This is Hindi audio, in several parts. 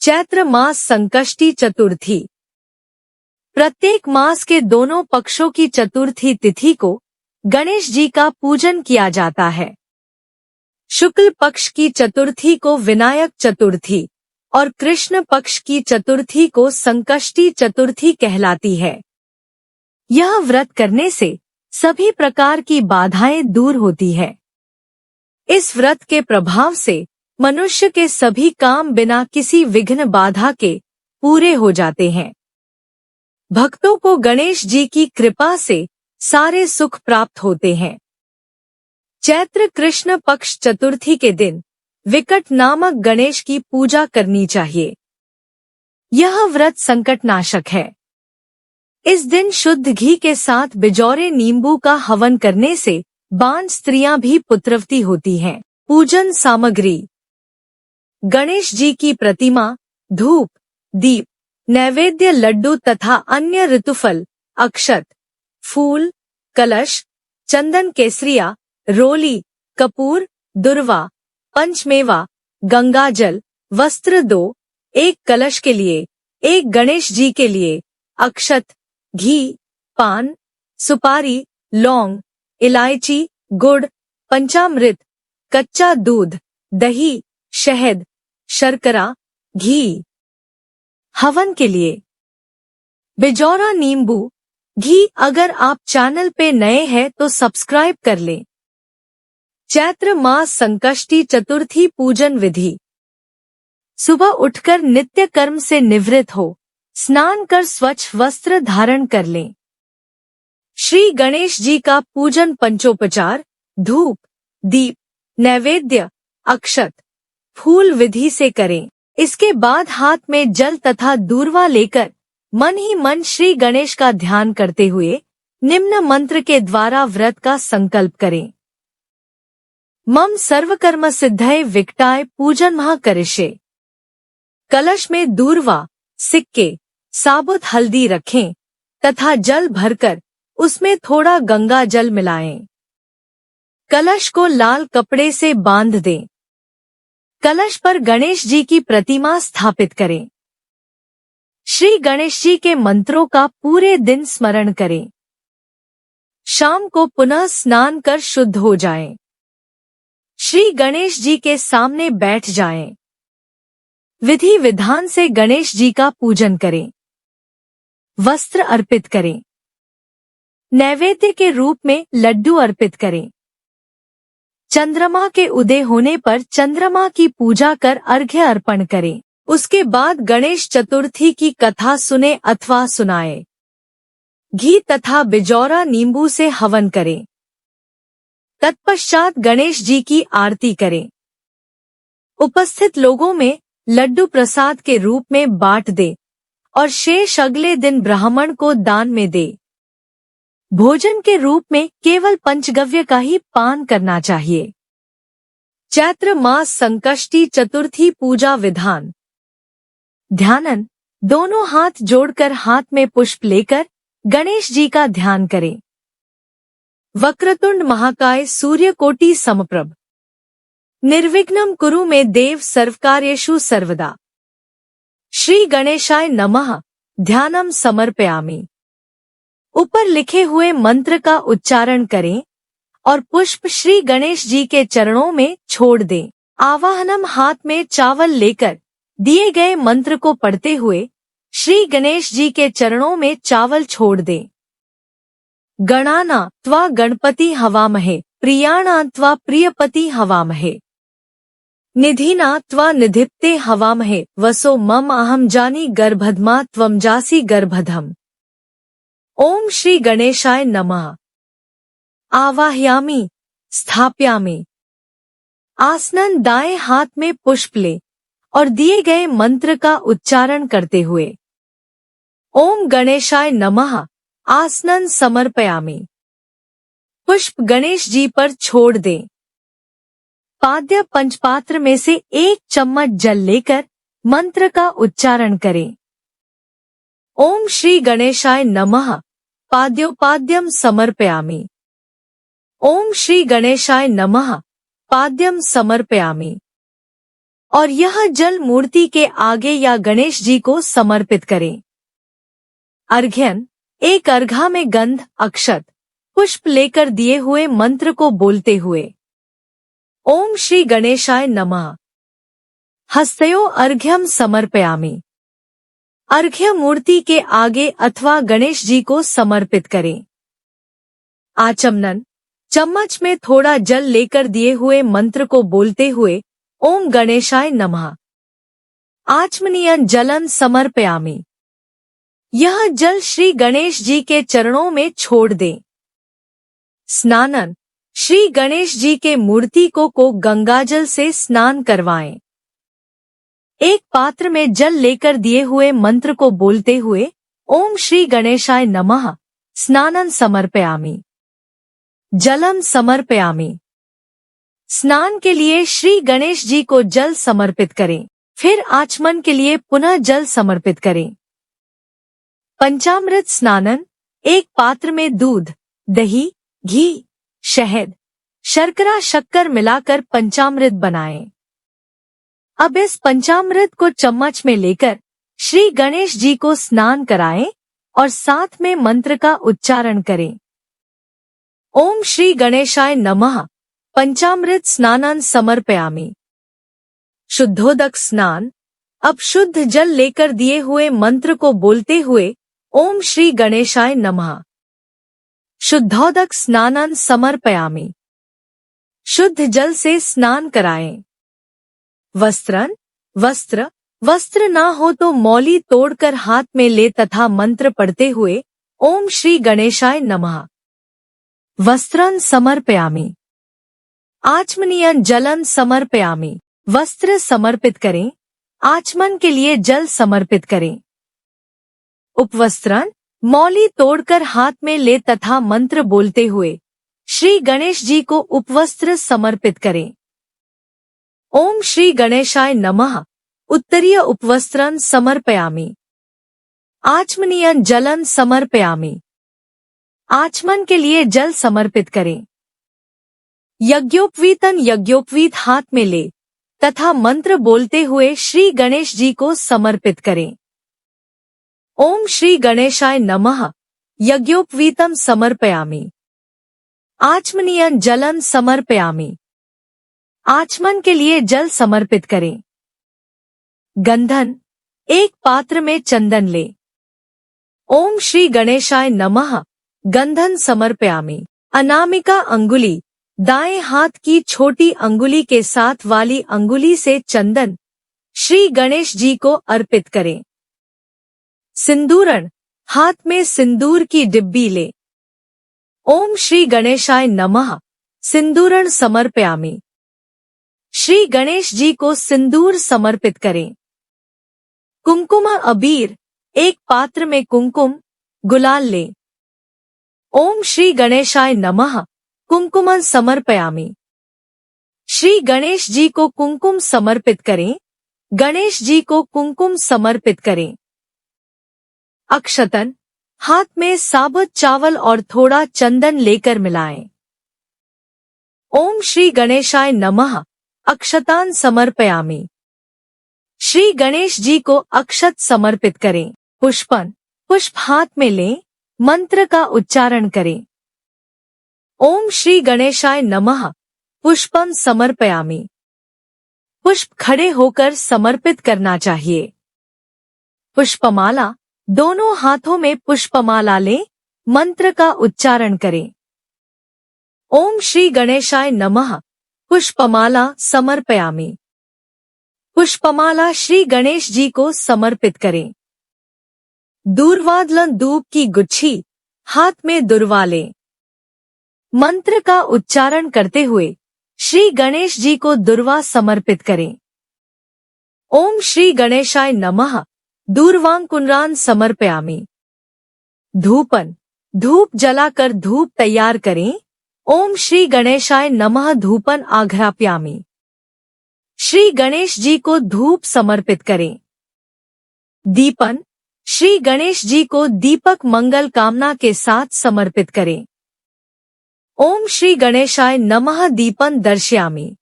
चैत्र मास संकष्टी चतुर्थी। प्रत्येक मास के दोनों पक्षों की चतुर्थी तिथि को गणेश जी का पूजन किया जाता है। शुक्ल पक्ष की चतुर्थी को विनायक चतुर्थी और कृष्ण पक्ष की चतुर्थी को संकष्टी चतुर्थी कहलाती है। यह व्रत करने से सभी प्रकार की बाधाएं दूर होती है। इस व्रत के प्रभाव से मनुष्य के सभी काम बिना किसी विघ्न बाधा के पूरे हो जाते हैं। भक्तों को गणेश जी की कृपा से सारे सुख प्राप्त होते हैं। चैत्र कृष्ण पक्ष चतुर्थी के दिन विकट नामक गणेश की पूजा करनी चाहिए। यह व्रत संकटनाशक है। इस दिन शुद्ध घी के साथ बिजौरे नींबू का हवन करने से बांझ स्त्रियां भी पुत्रवती होती हैं। पूजन सामग्री: गणेश जी की प्रतिमा, धूप, दीप, नैवेद्य, लड्डू तथा अन्य ऋतुफल, अक्षत, फूल, कलश, चंदन, केसरिया, रोली, कपूर, दुर्वा, पंचमेवा, गंगाजल, वस्त्र 2, एक कलश के लिए, एक गणेश जी के लिए, अक्षत, घी, पान, सुपारी, लौंग, इलायची, गुड़, पंचामृत, कच्चा दूध, दही, शहद, शर्करा, घी। हवन के लिए बिजौरा नींबू, घी। अगर आप चैनल पे नए हैं तो सब्सक्राइब कर लें। चैत्र मास संकष्टी चतुर्थी पूजन विधि: सुबह उठकर नित्य कर्म से निवृत्त हो, स्नान कर स्वच्छ वस्त्र धारण कर लें। श्री गणेश जी का पूजन पंचोपचार, धूप, दीप, नैवेद्य, अक्षत, फूल विधि से करें। इसके बाद हाथ में जल तथा दूर्वा लेकर मन ही मन श्री गणेश का ध्यान करते हुए निम्न मंत्र के द्वारा व्रत का संकल्प करें। मम सर्वकर्म सिद्धये विकटाय पूजन महा करिष्ये। कलश में दूर्वा, सिक्के, साबुत हल्दी रखें तथा जल भरकर उसमें थोड़ा गंगा जल मिलाएं। कलश को लाल कपड़े से बांध दें। कलश पर गणेश जी की प्रतिमा स्थापित करें। श्री गणेश जी के मंत्रों का पूरे दिन स्मरण करें। शाम को पुनः स्नान कर शुद्ध हो जाएं। श्री गणेश जी के सामने बैठ जाएं। विधि विधान से गणेश जी का पूजन करें। वस्त्र अर्पित करें। नैवेद्य के रूप में लड्डू अर्पित करें। चंद्रमा के उदय होने पर चंद्रमा की पूजा कर अर्घ्य अर्पण करें। उसके बाद गणेश चतुर्थी की कथा सुने अथवा सुनाए। घी तथा बिजौरा नींबू से हवन करें। तत्पश्चात गणेश जी की आरती करें। उपस्थित लोगों में लड्डू प्रसाद के रूप में बांट दे और शेष अगले दिन ब्राह्मण को दान में दे। भोजन के रूप में केवल पंचगव्य का ही पान करना चाहिए। चैत्र मास संकष्टी चतुर्थी पूजा विधान: ध्यानन: दोनों हाथ जोड़कर हाथ में पुष्प लेकर गणेश जी का ध्यान करें। वक्रतुंड महाकाय सूर्यकोटि समप्रभ निर्विघ्नं कुरु मे देव सर्वकार्येषु सर्वदा। श्री गणेशाय नमः ध्यानम समर्पयामि। ऊपर लिखे हुए मंत्र का उच्चारण करें और पुष्प श्री गणेश जी के चरणों में छोड़ दें। आवाहनम: हाथ में चावल लेकर दिए गए मंत्र को पढ़ते हुए श्री गणेश जी के चरणों में चावल छोड़ दें। गणाना त्वा गणपति हवामहे, प्रियाणा त्वा प्रियपति हवामहे, निधिना त्वा निधिप्ते हवामहे, वसो मम अहम जानी गर्भधमा त्वम जासी गर्भधम। ओम श्री गणेशाय नमः। आवाहयामि, स्थापयामि। आसनन: दाएं हाथ में पुष्प ले और दिए गए मंत्र का उच्चारण करते हुए ओम गणेशाय नमः आसनन समर्पयामि। पुष्प गणेश जी पर छोड़ दें। पाद्य पंचपात्र में से 1 चम्मच जल लेकर मंत्र का उच्चारण करें। ओम श्री गणेशाय नमः पाद्योपाद्यम समर्पयामि। ओम श्री गणेशाय नमः पाद्यम समर्पयामि। और यह जल मूर्ति के आगे या गणेश जी को समर्पित करें। अर्घ्यन, एक अर्घा में गंध, अक्षत, पुष्प लेकर दिए हुए मंत्र को बोलते हुए ओम श्री गणेशाय नमः। हस्तयो अर्घ्यम समर्पयामि। अर्घ्य मूर्ति के आगे अथवा गणेश जी को समर्पित करें। आचमनन, चम्मच में थोड़ा जल लेकर दिए हुए मंत्र को बोलते हुए ओम गणेशाय नमः। आचमनीयन जलन समर्पयामि। यह जल श्री गणेश जी के चरणों में छोड़ दें। स्नानन, श्री गणेश जी के मूर्ति को गंगाजल से स्नान करवाएं। एक पात्र में जल लेकर दिए हुए मंत्र को बोलते हुए ओम श्री गणेशाय नमः स्नानन समर्पयामि। जलम समर्पयामि। स्नान के लिए श्री गणेश जी को जल समर्पित करें, फिर आचमन के लिए पुनः जल समर्पित करें। पंचामृत स्नानन, एक पात्र में दूध, दही, घी, शहद, शर्करा, शक्कर मिलाकर पंचामृत बनाएं। अब इस पंचामृत को चम्मच में लेकर श्री गणेश जी को स्नान कराएं और साथ में मंत्र का उच्चारण करें। ओम श्री गणेशाय नमः पंचामृत स्नानन समर्पयामि। शुद्धोदक स्नान, अब शुद्ध जल लेकर दिए हुए मंत्र को बोलते हुए ओम श्री गणेशाय नमः शुद्धोदक स्नानन समर्पयामि। शुद्ध जल से स्नान कराएं। वस्त्रन, वस्त्र ना हो तो मौली तोड़कर हाथ में ले तथा मंत्र पढ़ते हुए ओम श्री गणेशाय नमः वस्त्रन समर्पयामि। आचमनीयन जलन समर्पयामि। वस्त्र समर्पित करें, आचमन के लिए जल समर्पित करें। उपवस्त्रन, मौली तोड़कर हाथ में ले तथा मंत्र बोलते हुए श्री गणेश जी को उपवस्त्र समर्पित करें। ओम श्री गणेशाय नमः उत्तरीय उपवस्त्रन समर्पयामि। आचमनीयन जलन समर्पयामि। आचमन के लिए जल समर्पित करें। यज्ञोपवीतन, यज्ञोपवीत हाथ में ले तथा मंत्र बोलते हुए श्री गणेश जी को समर्पित करें। ओम श्री गणेशाय नमः यज्ञोपवीतम समर्पयामि। आचमनीयन जलन समर्पयामि। आचमन के लिए जल समर्पित करें। गंधन, एक पात्र में चंदन ले। ओम श्री गणेशाय नमः गंधन समर्पयामि। अनामिका अंगुली, दाएं हाथ की छोटी अंगुली के साथ वाली अंगुली से चंदन श्री गणेश जी को अर्पित करें। सिंदूरण, हाथ में सिंदूर की डिब्बी ले। ओम श्री गणेशाय नमः सिंदूरण समर्पयामि। श्री गणेश जी को सिंदूर समर्पित करें। कुमकुम अबीर, एक पात्र में कुमकुम, गुलाल ले। ओम श्री गणेशाय नमः कुमकुमन समर्पयामि। श्री गणेश जी को कुमकुम समर्पित करें। गणेश जी को कुमकुम समर्पित करें। अक्षतन, हाथ में साबुत चावल और थोड़ा चंदन लेकर मिलाएं। ओम श्री गणेशाय नमः अक्षतान समर्पयामि। श्री गणेश जी को अक्षत समर्पित करें। पुष्पन, पुष्प हाथ में लें, मंत्र का उच्चारण करें। ओम श्री गणेशाय नमः पुष्पम समर्पयामि। पुष्प खड़े होकर समर्पित करना चाहिए। पुष्पमाला, दोनों हाथों में पुष्पमाला लें, मंत्र का उच्चारण करें। ओम श्री गणेशाय नमः पुष्पमाला समर्पयामि। पुष्पमाला श्री गणेश जी को समर्पित करें। दूर्वादलन, धूप की गुच्छी, हाथ में दुर्वा लें। मंत्र का उच्चारण करते हुए श्री गणेश जी को दुर्वा समर्पित करें। ओम श्री गणेशाय नमः दूर्वांकुरान समर्पयामि। धूपन, धूप जलाकर धूप तैयार करें। ओम श्री गणेशाय नमः धूपन आघ्राप्यामि। श्री गणेश जी को धूप समर्पित करें। दीपन, श्री गणेश जी को दीपक मंगल कामना के साथ समर्पित करें। ओम श्री गणेशाय नमः दीपन दर्शयामि।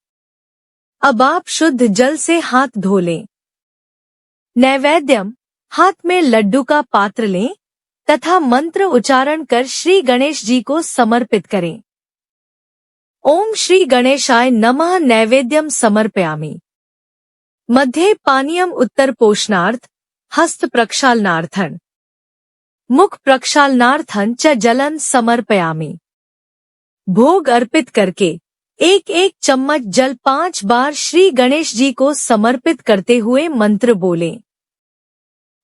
अब आप शुद्ध जल से हाथ धो लें। नैवेद्यम, हाथ में लड्डू का पात्र लें तथा मंत्र उच्चारण कर श्री गणेश जी को समर्पित करें। ओम श्री गणेशाय नमः। नैवेद्यम समर्पयामि। मध्ये पानीयम उत्तर पोषणार्थ, हस्त प्रक्षालनार्थन, मुख प्रक्षालनार्थन च जलन समर्पयामि। भोग अर्पित करके एक एक चम्मच जल 5 बार श्री गणेश जी को समर्पित करते हुए मंत्र बोलें।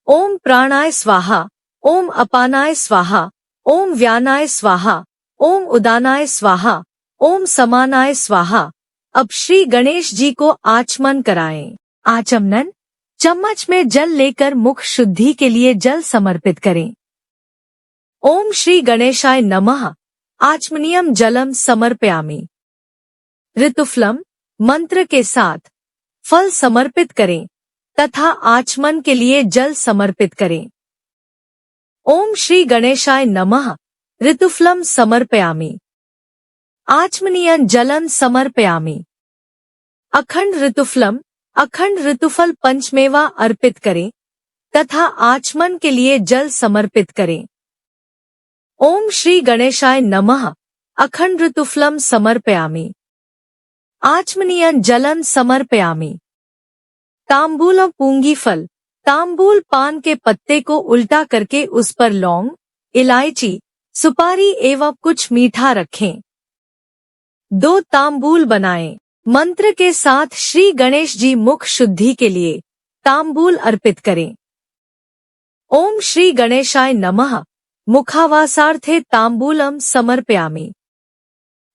ओम प्राणाय स्वाहा, ओम अपानाय स्वाहा, ओम व्यानाय स्वाहा, ओम उदानाय स्वाहा, ओम समानाय स्वाहा। अब श्री गणेश जी को आचमन कराएं। आचमन, चम्मच में जल लेकर मुख शुद्धि के लिए जल समर्पित करें। ओम श्री गणेशाय नमः। आचमनीयम जलम समर्पयामि। ऋतुफलम, मंत्र के साथ फल समर्पित करें तथा आचमन के लिए जल समर्पित करें। ओम श्री गणेशाय नमः। ऋतुफलम समर्पयामि। आचमनीयं जलं समर्पयामि। अखंड ऋतुफलम, अखंड ऋतुफल पंचमेवा अर्पित करें तथा आचमन के लिए जल समर्पित करें। ओम श्री गणेशाय नमः। अखंड ऋतुफलम समर्पयामि। आचमनीयं जलं समर्पयामि। तांबूल पूंगी फल, तांबूल पान के पत्ते को उल्टा करके उस पर लौंग, इलायची, सुपारी एवं कुछ मीठा रखें। 2 तांबूल बनाएं। मंत्र के साथ श्री गणेश जी मुख शुद्धि के लिए तांबूल अर्पित करें। ओम श्री गणेशाय नमः। मुखावासार्थे तांबूलम समर्पयामि।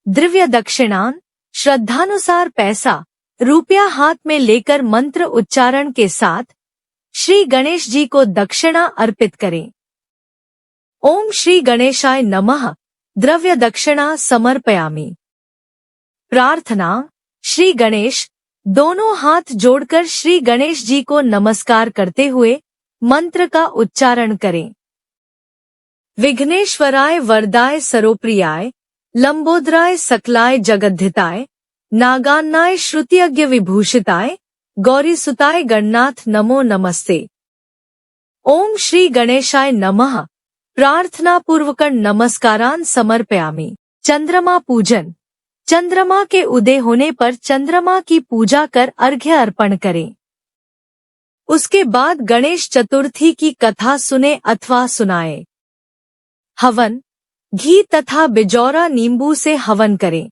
द्रव्य दक्षिणान, श्रद्धानुसार पैसा, रुपया हाथ में लेकर मंत्र उच्चारण के साथ श्री गणेश जी को दक्षिणा अर्पित करें। ओम श्री गणेशाय नमः। द्रव्य दक्षिणा समर्पयामि। प्रार्थना, श्री गणेश, दोनों हाथ जोड़कर श्री गणेश जी को नमस्कार करते हुए मंत्र का उच्चारण करें। विघ्नेश्वराय वरदाय सरोप्रियाय, लंबोदराय सकलाय जगद्धिताय, नागान्नाय श्रुतियज्ञ विभूषिताय, गौरीसुताय गणनाथ नमो नमस्ते। ओम श्री गणेशाय नमः। प्रार्थना पूर्वक नमस्कारान समर्पयामि। चंद्रमा पूजन, चंद्रमा के उदय होने पर चंद्रमा की पूजा कर अर्घ्य अर्पण करें। उसके बाद गणेश चतुर्थी की कथा सुने अथवा सुनाए। हवन, घी तथा बिजौरा नींबू से हवन करें।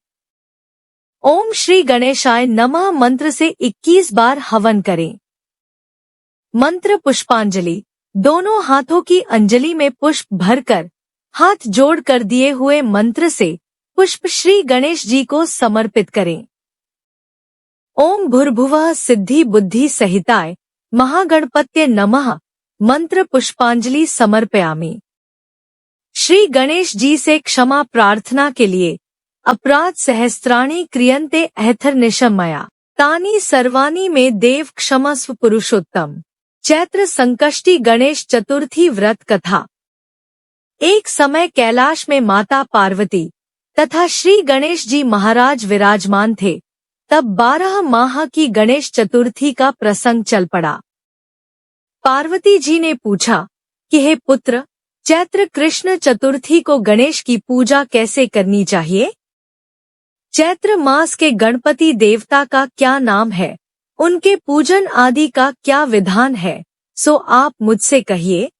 ओम श्री गणेशाय नमः मंत्र से 21 बार हवन करें। मंत्र पुष्पांजलि, दोनों हाथों की अंजलि में पुष्प भरकर हाथ जोड़कर दिए हुए मंत्र से पुष्प श्री गणेश जी को समर्पित करें। ओम भूर्भुवः सिद्धि बुद्धि सहिताय महागणपत्ये नमः। मंत्र पुष्पांजलि समर्पयामि। श्री गणेश जी से क्षमा प्रार्थना के लिए अपराध सहस्त्राणि क्रियन्ते अहर्निशं मया, तानि सर्वाणि मे देव क्षमस्व पुरुषोत्तम। चैत्र संकष्टी गणेश चतुर्थी व्रत कथा। एक समय कैलाश में माता पार्वती तथा श्री गणेश जी महाराज विराजमान थे। तब 12 माह की गणेश चतुर्थी का प्रसंग चल पड़ा। पार्वती जी ने पूछा कि हे पुत्र, चैत्र कृष्ण चतुर्थी को गणेश की पूजा कैसे करनी चाहिए? चैत्र मास के गणपति देवता का क्या नाम है? उनके पूजन आदि का क्या विधान है? सो आप मुझसे कहिए।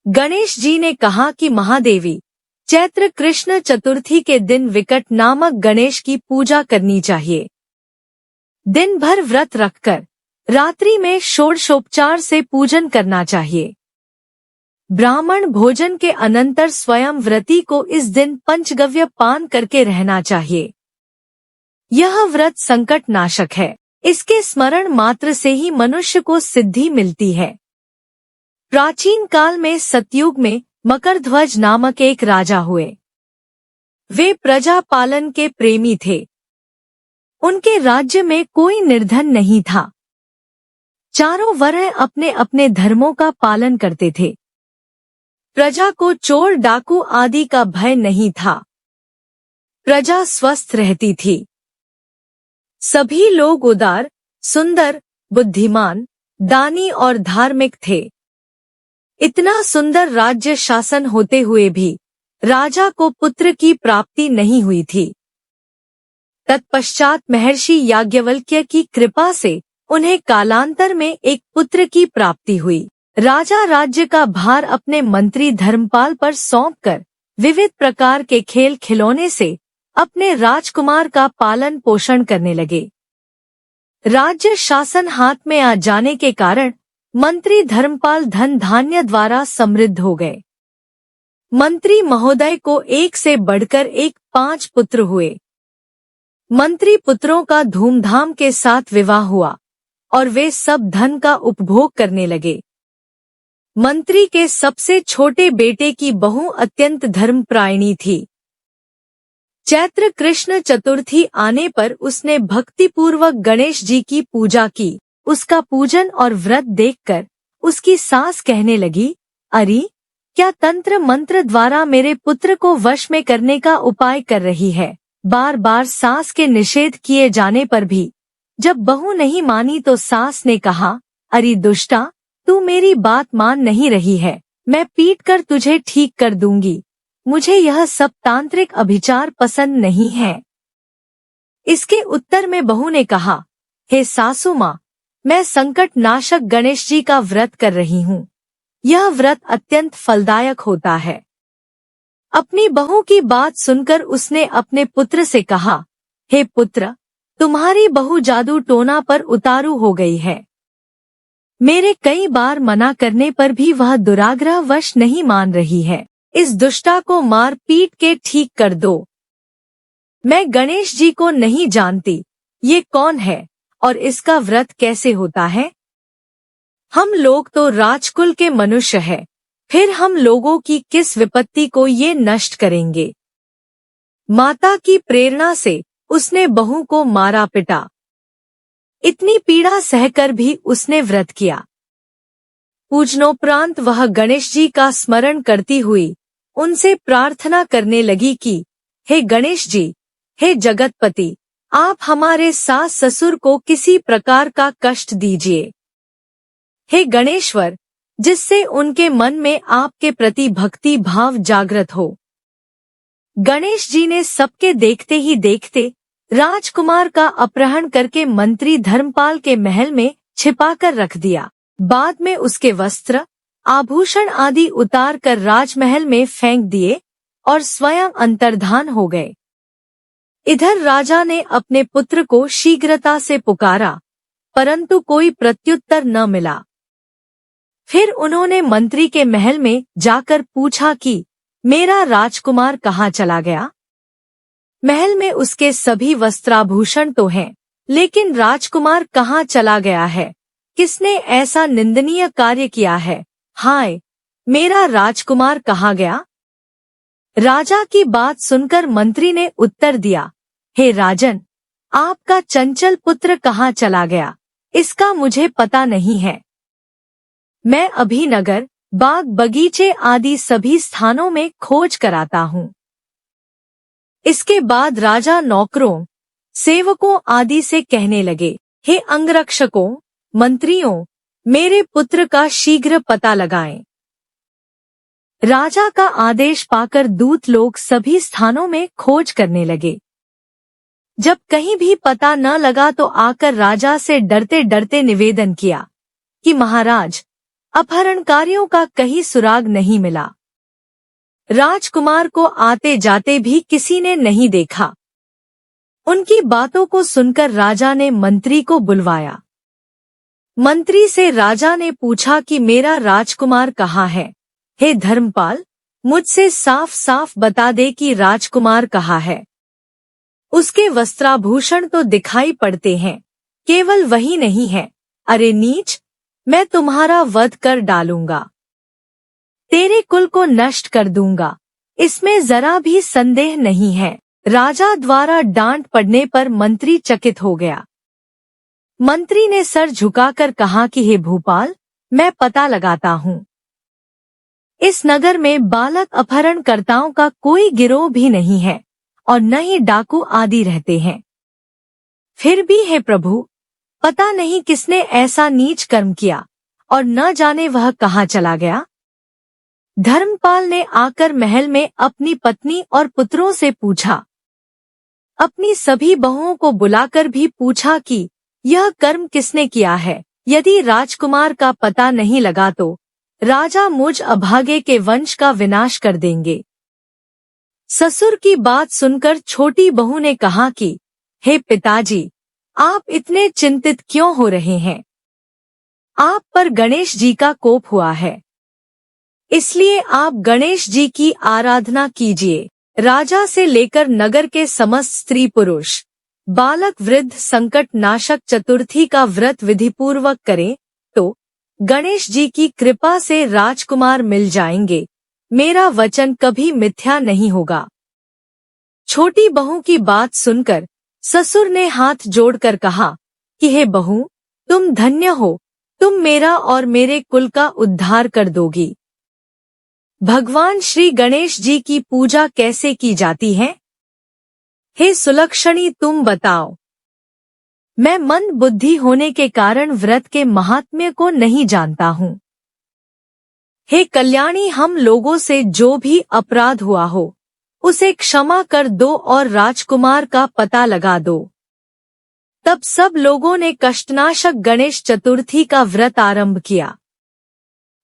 गणेश जी ने कहा कि महादेवी, चैत्र कृष्ण चतुर्थी के दिन विकट नामक गणेश की पूजा करनी चाहिए। दिन भर व्रत रखकर रात्रि में षोडशोपचार से पूजन करना चाहिए। ब्राह्मण भोजन के अनंतर स्वयं व्रती को इस दिन पंचगव्य पान करके रहना चाहिए। यह व्रत संकट नाशक है। इसके स्मरण मात्र से ही मनुष्य को सिद्धि मिलती है। प्राचीन काल में सतयुग में मकरध्वज नामक एक राजा हुए। वे प्रजा पालन के प्रेमी थे। उनके राज्य में कोई निर्धन नहीं था। चारों वर्ण अपने अपने धर्मों का पालन करते थे। प्रजा को चोर डाकू आदि का भय नहीं था। प्रजा स्वस्थ रहती थी। सभी लोग उदार, सुंदर, बुद्धिमान, दानी और धार्मिक थे। इतना सुंदर राज्य शासन होते हुए भी राजा को पुत्र की प्राप्ति नहीं हुई थी। तत्पश्चात महर्षि याज्ञवल्क्य की कृपा से उन्हें कालांतर में एक पुत्र की प्राप्ति हुई। राजा राज्य का भार अपने मंत्री धर्मपाल पर सौंपकर विविध प्रकार के खेल खिलौने से अपने राजकुमार का पालन पोषण करने लगे। राज्य शासन हाथ में आ जाने के कारण मंत्री धर्मपाल धन धान्य द्वारा समृद्ध हो गए। मंत्री महोदय को एक से बढ़कर एक 5 पुत्र हुए। मंत्री पुत्रों का धूमधाम के साथ विवाह हुआ और वे सब धन का उपभोग करने लगे। मंत्री के सबसे छोटे बेटे की बहू अत्यंत धर्मप्रायणी थी। चैत्र कृष्ण चतुर्थी आने पर उसने भक्तिपूर्वक गणेश जी की पूजा की। उसका पूजन और व्रत देखकर उसकी सास कहने लगी, अरे क्या तंत्र मंत्र द्वारा मेरे पुत्र को वश में करने का उपाय कर रही है। बार बार सास के निषेध किए जाने पर भी जब बहू नहीं मानी तो सास ने कहा, अरे दुष्टा, तू मेरी बात मान नहीं रही है, मैं पीट कर तुझे ठीक कर दूंगी। मुझे यह सब तांत्रिक अभिचार पसंद नहीं है। इसके उत्तर में बहू ने कहा, हे सासू माँ, मैं संकट नाशक गणेश जी का व्रत कर रही हूँ। यह व्रत अत्यंत फलदायक होता है। अपनी बहू की बात सुनकर उसने अपने पुत्र से कहा, हे पुत्र, तुम्हारी बहू जादू टोना पर उतारू हो गई है। मेरे कई बार मना करने पर भी वह दुराग्रहवश नहीं मान रही है। इस दुष्टा को मार पीट के ठीक कर दो। मैं गणेश जी को नहीं जानती, ये कौन है और इसका व्रत कैसे होता है। हम लोग तो राजकुल के मनुष्य हैं, फिर हम लोगों की किस विपत्ति को ये नष्ट करेंगे। माता की प्रेरणा से उसने बहू को मारा पिटा। इतनी पीड़ा सहकर भी उसने व्रत किया। पूजनोपरांत वह गणेश जी का स्मरण करती हुई उनसे प्रार्थना करने लगी कि हे गणेश जी, हे जगतपति, आप हमारे सास ससुर को किसी प्रकार का कष्ट दीजिए। हे गणेश्वर, जिससे उनके मन में आपके प्रति भक्ति भाव जागृत हो। गणेश जी ने सबके देखते ही देखते राजकुमार का अपहरण करके मंत्री धर्मपाल के महल में छिपाकर रख दिया। बाद में उसके वस्त्र, आभूषण आदि उतार कर राजमहल में फेंक दिए और स्वयं अंतर्धान हो गए। इधर राजा ने अपने पुत्र को शीघ्रता से पुकारा, परंतु कोई प्रत्युत्तर न मिला। फिर उन्होंने मंत्री के महल में जाकर पूछा कि मेरा राजकुमार कहाँ चला गया। महल में उसके सभी वस्त्राभूषण तो हैं, लेकिन राजकुमार कहाँ चला गया है। किसने ऐसा निंदनीय कार्य किया है। हाय, मेरा राजकुमार कहाँ गया। राजा की बात सुनकर मंत्री ने उत्तर दिया, हे राजन, आपका चंचल पुत्र कहाँ चला गया, इसका मुझे पता नहीं है। मैं अभी नगर, बाग बगीचे आदि सभी स्थानों में खोज कराता हूँ। इसके बाद राजा नौकरों, सेवकों आदि से कहने लगे, हे अंगरक्षकों, मंत्रियों, मेरे पुत्र का शीघ्र पता लगाएं। राजा का आदेश पाकर दूत लोग सभी स्थानों में खोज करने लगे। जब कहीं भी पता न लगा तो आकर राजा से डरते डरते निवेदन किया कि महाराज, अपहरणकारियों का कहीं सुराग नहीं मिला। राजकुमार को आते जाते भी किसी ने नहीं देखा। उनकी बातों को सुनकर राजा ने मंत्री को बुलवाया। मंत्री से राजा ने पूछा कि मेरा राजकुमार कहाँ है। हे धर्मपाल, मुझसे साफ साफ बता दे कि राजकुमार कहाँ है। उसके वस्त्राभूषण तो दिखाई पड़ते हैं, केवल वही नहीं है। अरे नीच, मैं तुम्हारा वध कर डालूंगा, तेरे कुल को नष्ट कर दूंगा, इसमें जरा भी संदेह नहीं है। राजा द्वारा डांट पड़ने पर मंत्री चकित हो गया। मंत्री ने सर झुकाकर कहा कि हे भूपाल, मैं पता लगाता हूँ। इस नगर में बालक अपहरणकर्ताओं का कोई गिरोह भी नहीं है और न ही डाकू आदि रहते हैं। फिर भी हे प्रभु, पता नहीं किसने ऐसा नीच कर्म किया और न जाने वह कहाँ चला गया। धर्मपाल ने आकर महल में अपनी पत्नी और पुत्रों से पूछा, अपनी सभी बहुओं को बुलाकर भी पूछा कि यह कर्म किसने किया है। यदि राजकुमार का पता नहीं लगा तो राजा मुझ अभागे के वंश का विनाश कर देंगे। ससुर की बात सुनकर छोटी बहू ने कहा कि हे पिताजी, आप इतने चिंतित क्यों हो रहे हैं? आप पर गणेश जी का कोप हुआ है, इसलिए आप गणेश जी की आराधना कीजिए। राजा से लेकर नगर के समस्त स्त्री पुरुष, बालक वृद्ध संकट नाशक चतुर्थी का व्रत विधिपूर्वक करें तो गणेश जी की कृपा से राजकुमार मिल जाएंगे। मेरा वचन कभी मिथ्या नहीं होगा। छोटी बहू की बात सुनकर ससुर ने हाथ जोड़कर कहा कि हे बहू, तुम धन्य हो, तुम मेरा और मेरे कुल का उद्धार कर दोगी। भगवान श्री गणेश जी की पूजा कैसे की जाती है? हे सुलक्षणी, तुम बताओ। मैं मंद बुद्धि होने के कारण व्रत के महात्म्य को नहीं जानता हूँ। हे कल्याणी, हम लोगों से जो भी अपराध हुआ हो उसे क्षमा कर दो और राजकुमार का पता लगा दो। तब सब लोगों ने कष्टनाशक गणेश चतुर्थी का व्रत आरंभ किया।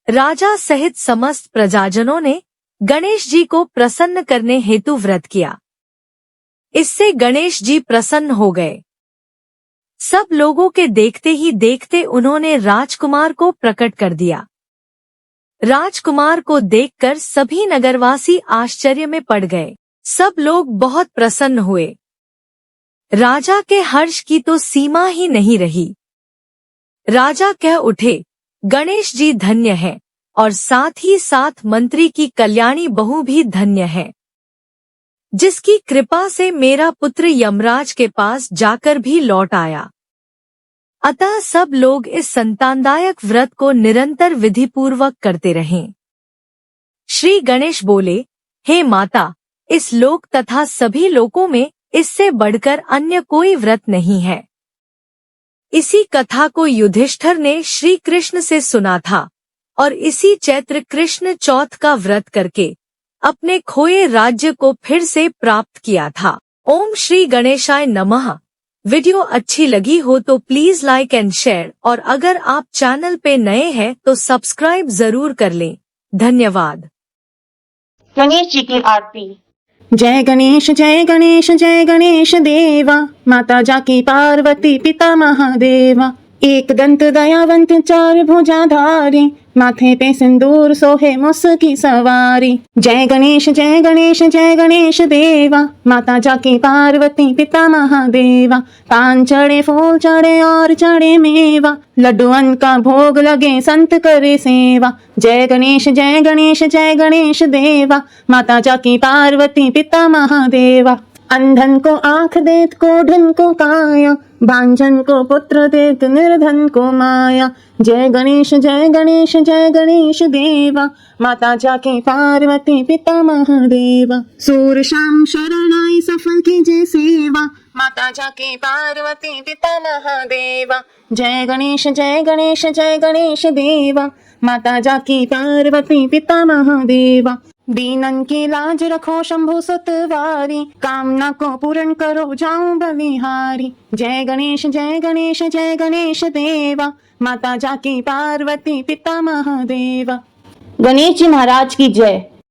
राजा सहित समस्त प्रजाजनों ने गणेश जी को प्रसन्न करने हेतु व्रत किया। इससे गणेश जी प्रसन्न हो गए। सब लोगों के देखते ही देखते उन्होंने राजकुमार को प्रकट कर दिया। राजकुमार को देखकर सभी नगरवासी आश्चर्य में पड़ गए। सब लोग बहुत प्रसन्न हुए। राजा के हर्ष की तो सीमा ही नहीं रही। राजा कह उठे, गणेश जी धन्य है और साथ ही साथ मंत्री की कल्याणी बहू भी धन्य है, जिसकी कृपा से मेरा पुत्र यमराज के पास जाकर भी लौट आया। अतः सब लोग इस संतानदायक व्रत को निरंतर विधिपूर्वक करते रहें। श्री गणेश बोले, हे माता, इस लोक तथा सभी लोकों में इससे बढ़कर अन्य कोई व्रत नहीं है। इसी कथा को युधिष्ठिर ने श्री कृष्ण से सुना था और इसी चैत्र कृष्ण चौथ का व्रत करके अपने खोए राज्य को फिर से प्राप्त किया था। ओम श्री गणेशाय नमः। वीडियो अच्छी लगी हो तो प्लीज लाइक एंड शेयर, और अगर आप चैनल पे नए हैं तो सब्सक्राइब जरूर कर लें। धन्यवाद। गणेश जी की आरती। जय गणेश जय गणेश जय गणेश देवा, माता जाकी पार्वती पिता महादेवा। एक दंत दयावंत चार भुजाधारी, माथे पे सिंदूर सोहे मुस्की सवारी। जय गणेश जय गणेश जय गणेश देवा, माता जाकी पार्वती पिता महादेवा। पान चढ़े फूल चढ़े और चढ़े मेवा, लड्डुअन का भोग लगे संत करे सेवा। जय गणेश जय गणेश जय गणेश देवा, माता जाकी पार्वती पिता महादेवा। अंधन को आंख देत कोढ़न को काया, भांजन को पुत्र देत निर्धन को माया। जय गणेश जय गणेश जय गणेश देवा, माता जाके पार्वती पिता महादेवा। सूर शाम शरण आई सफल कीजे सेवा, माता जाके पार्वती पिता महादेवा। जय गणेश जय गणेश जय गणेश देवा, माता जाकी पार्वती पिता महादेवा। दीनन की लाज रखो शंभु सुतवारी, कामना को पूर्ण करो जाऊं बलिहारी। जय गणेश जय गणेश जय गणेश देवा, माता जाकी पार्वती पिता महादेवा। गणेश जी महाराज की जय।